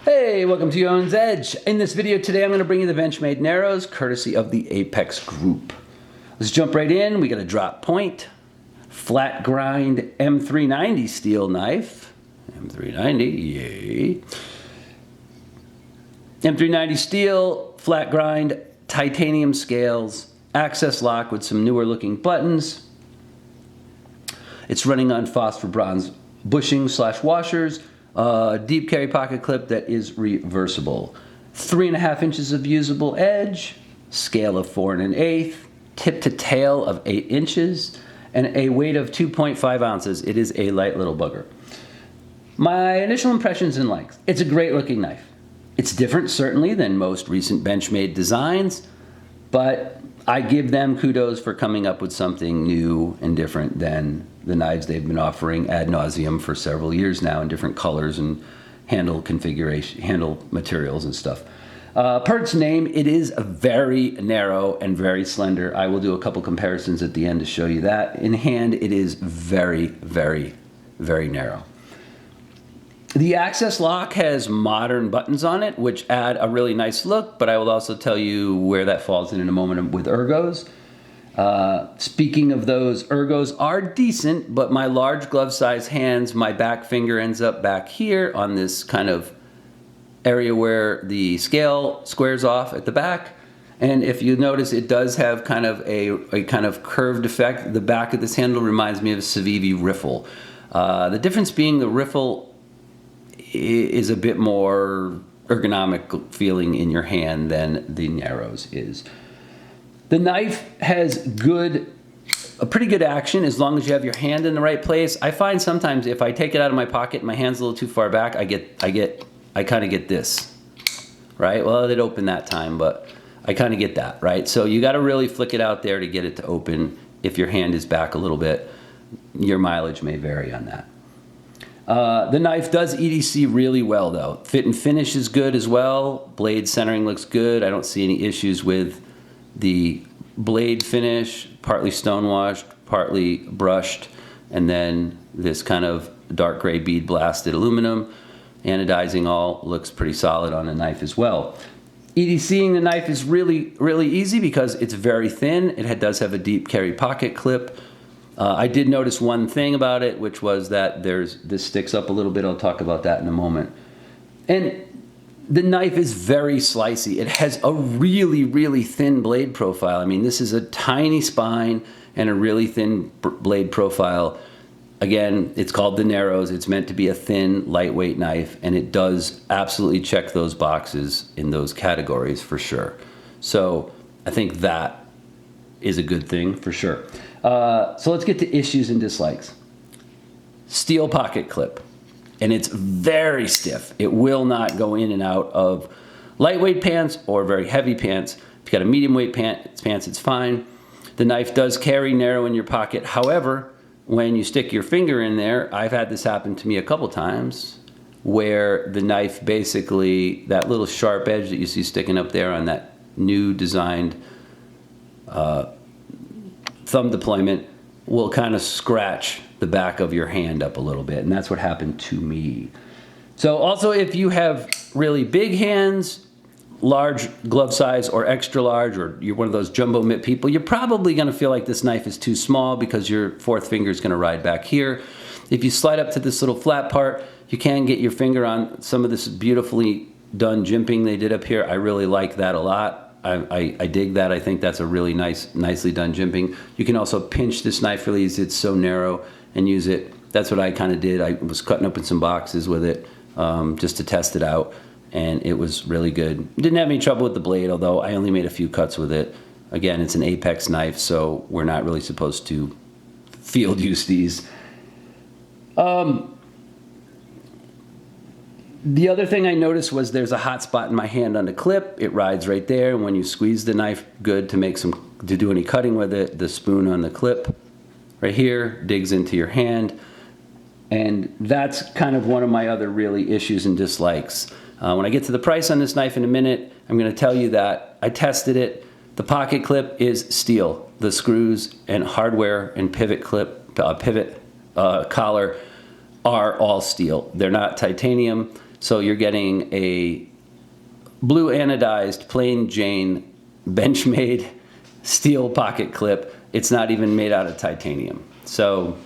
Hey, welcome to Your Own's Edge. In this video today, I'm going to bring you the Benchmade Narrows, courtesy of the Apex Group. Let's jump right in. We got a drop point, flat grind M390 steel knife. M390, yay. M390 steel, flat grind, titanium scales, access lock with some newer looking buttons. It's running on phosphor bronze bushing / washers. Deep carry pocket clip that is reversible. 3.5 inches of usable edge, scale of 4 1/8, tip to tail of 8 inches, and a weight of 2.5 ounces. It is a light little bugger. My initial impressions and likes. It's a great looking knife. It's different certainly than most recent Benchmade designs, but I give them kudos for coming up with something new and different than the knives they've been offering ad nauseum for several years now in different colors and handle configuration, handle materials and stuff. Per its name, it is very narrow and very slender. I will do a couple comparisons at the end to show you that. In hand, it is very, very, very narrow. The access lock has modern buttons on it, which add a really nice look, but I will also tell you where that falls in a moment with ergos. Speaking of those, ergos are decent, but my large glove size hands, my back finger ends up back here on this kind of area where the scale squares off at the back. And if you notice, it does have kind of a kind of curved effect. The back of this handle reminds me of a Civivi riffle. The difference being the riffle is a bit more ergonomic feeling in your hand than the Narrows is. The knife has a pretty good action as long as you have your hand in the right place. I find sometimes if I take it out of my pocket, my hand's a little too far back, I kind of get this, right? Well, it did open that time, but I kind of get that, right? So you got to really flick it out there to get it to open. If your hand is back a little bit, your mileage may vary on that. The knife does EDC really well though. Fit and finish is good as well. Blade centering looks good. I don't see any issues with the blade finish, partly stonewashed, partly brushed, and then this kind of dark gray bead blasted aluminum. Anodizing all looks pretty solid on a knife as well. EDCing the knife is really, really easy because it's very thin. It does have a deep carry pocket clip. I did notice one thing about it, which was that this sticks up a little bit. I'll talk about that in a moment. And the knife is very slicey. It has a really, really thin blade profile. I mean, this is a tiny spine and a really thin blade profile. Again, it's called the Narrows. It's meant to be a thin, lightweight knife, and it does absolutely check those boxes in those categories for sure. So I think that is a good thing for sure. So let's get to issues and dislikes. Steel pocket clip, and it's very stiff. It will not go in and out of lightweight pants or very heavy pants. If you got a medium weight pants, it's fine. The knife does carry narrow in your pocket. However, when you stick your finger in there, I've had this happen to me a couple times, where the knife basically, that little sharp edge that you see sticking up there on that new designed thumb deployment will kind of scratch the back of your hand up a little bit, and that's what happened to me. So also, if you have really big hands, large glove size or extra large, or you're one of those jumbo mitt people, you're probably going to feel like this knife is too small because your fourth finger is going to ride back here. If you slide up to this little flat part, you can get your finger on some of this beautifully done jimping they did up here. I really like that a lot. I dig that. I think that's a really nicely done jimping. You can also pinch this knife really easy. It's so narrow, and use it. That's what I kind of did. I was cutting open some boxes with it just to test it out, and it was really good. Didn't have any trouble with the blade, although I only made a few cuts with it. Again, it's an Apex knife, so we're not really supposed to field use these. The other thing I noticed was there's a hot spot in my hand on the clip. It rides right there, and when you squeeze the knife good to do any cutting with it, the spoon on the clip right here digs into your hand. And that's kind of one of my other really issues and dislikes. When I get to the price on this knife in a minute, I'm going to tell you that I tested it. The pocket clip is steel. The screws and hardware and pivot collar are all steel. They're not titanium. So you're getting a blue anodized plain Jane Benchmade steel pocket clip. It's not even made out of titanium. So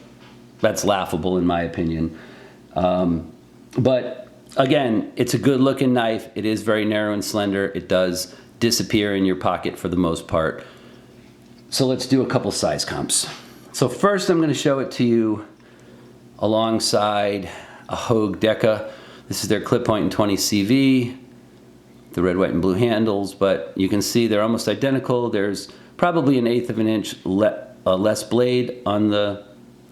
that's laughable in my opinion. But again, it's a good looking knife. It is very narrow and slender. It does disappear in your pocket for the most part. So let's do a couple size comps. So first I'm going to show it to you alongside a Hogue Deca. This is their clip point in 20 CV, the red, white, and blue handles, but you can see they're almost identical. There's probably 1/8 of an inch less blade on the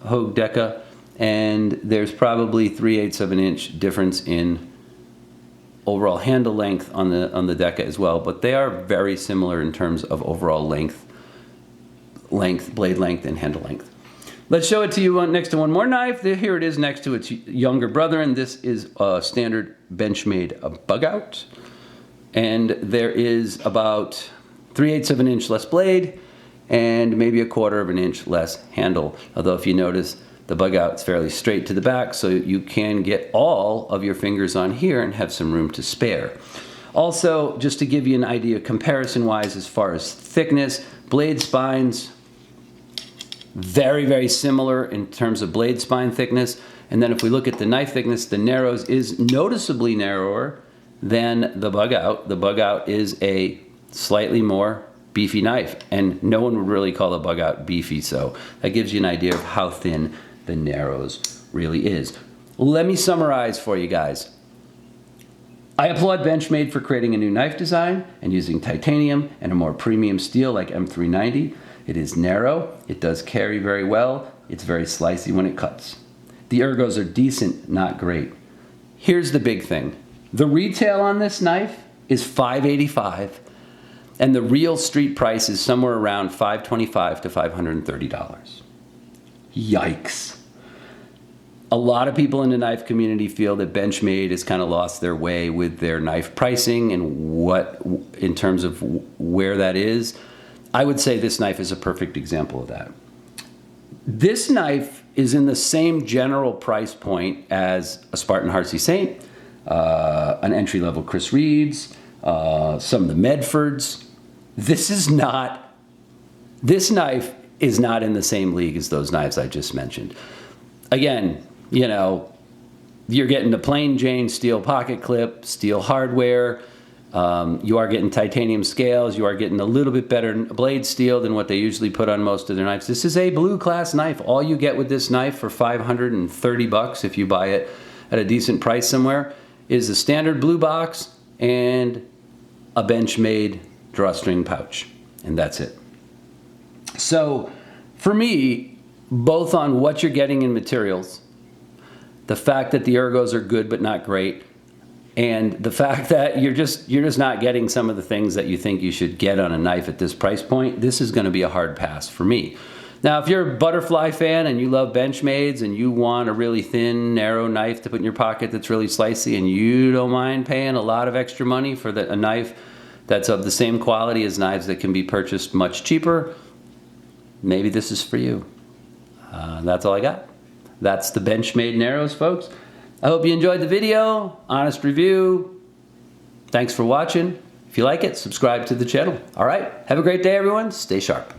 Hogue Deca, and there's probably 3/8 of an inch difference in overall handle length on the Deca as well, but they are very similar in terms of overall length, blade length, and handle length. Let's show it to you next to one more knife. Here it is next to its younger brother, and this is a standard Benchmade bug out. And there is about 3/8 of an inch less blade and maybe 1/4 of an inch less handle. Although if you notice, the bug out is fairly straight to the back, so you can get all of your fingers on here and have some room to spare. Also, just to give you an idea comparison-wise as far as thickness, blade spines, very, very similar in terms of blade spine thickness. And then if we look at the knife thickness, the Narrows is noticeably narrower than the bug out. The bug out is a slightly more beefy knife, and no one would really call the bug out beefy, so that gives you an idea of how thin the Narrows really is. Let me summarize for you guys. I applaud Benchmade for creating a new knife design and using titanium and a more premium steel like M390. It is narrow, it does carry very well, it's very slicey when it cuts. The ergos are decent, not great. Here's the big thing. The retail on this knife is $585, and the real street price is somewhere around $525 to $530. Yikes. A lot of people in the knife community feel that Benchmade has kind of lost their way with their knife pricing and in terms of where that is. I would say this knife is a perfect example of that. This knife is in the same general price point as a Spartan Heartsey Saint, an entry-level Chris Reeves, some of the Medfords. This knife is not in the same league as those knives I just mentioned. Again, you know, you're getting the plain Jane steel pocket clip, steel hardware. You are getting titanium scales. You are getting a little bit better blade steel than what they usually put on most of their knives. This is a blue class knife. All you get with this knife for $530 if you buy it at a decent price somewhere is a standard blue box and a Benchmade drawstring pouch, and that's it. So for me, both on what you're getting in materials, the fact that the ergos are good but not great, and the fact that you're just not getting some of the things that you think you should get on a knife at this price point, this is going to be a hard pass for me. Now, if you're a butterfly fan and you love Benchmades and you want a really thin, narrow knife to put in your pocket that's really slicey and you don't mind paying a lot of extra money for a knife that's of the same quality as knives that can be purchased much cheaper, maybe this is for you. That's all I got. That's the Benchmade Narrows, folks. I hope you enjoyed the video. Honest review. Thanks for watching. If you like it, subscribe to the channel. All right. Have a great day, everyone. Stay sharp.